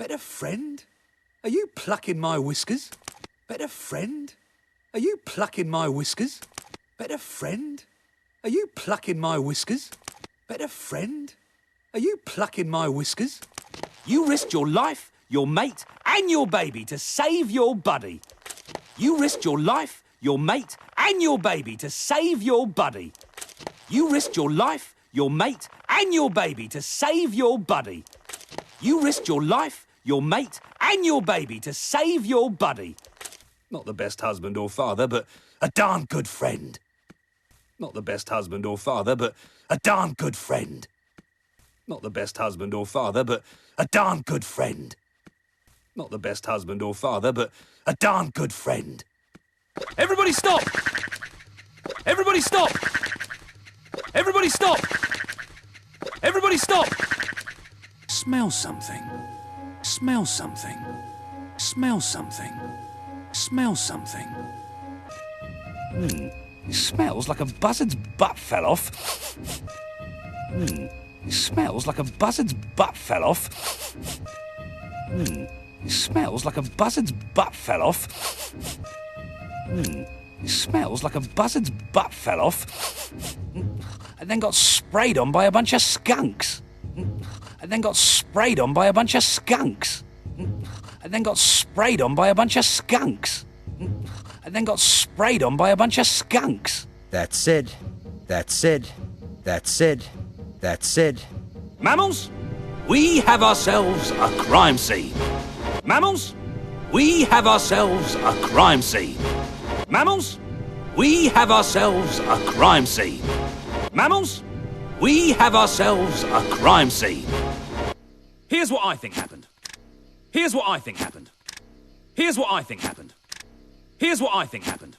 Better friend? Are you plucking my whiskers? Better friend? Are you plucking my whiskers? Better friend? Are you plucking my whiskers? Better friend? Are you plucking my whiskers? You risked your life, your mate, and your baby to save your buddy. You risked your life, your mate, and your baby to save your buddy. You risked your life, your mate, and your baby to save your buddy. You risked your life, your mate, and your baby to save your buddy. Not the best husband or father, but a darn good friend. Not the best husband or father, but a darn good friend. Not the best husband or father, but a darn good friend. Not the best husband or father, but a darn good friend. Everybody stop! Everybody stop! Everybody stop! Everybody stop! Smell something. Smell something. Smell something. Smell something. It smells like a buzzard's butt fell off. It smells like a buzzard's butt fell off. It smells like a buzzard's butt fell off. It smells like a buzzard's butt fell off. And then got sprayed on by a bunch of skunks. And then got sprayed on by a bunch of skunks. And then got sprayed on by a bunch of skunks. And then got sprayed on by a bunch of skunks. That's it. That's it. That's it. That's it. Mammals, we have ourselves a crime scene. Mammals, we have ourselves a crime scene. Mammals, we have ourselves a crime scene. Mammals, we have ourselves a crime scene. Here's what I think happened. Here's what I think happened. Here's what I think happened. Here's what I think happened.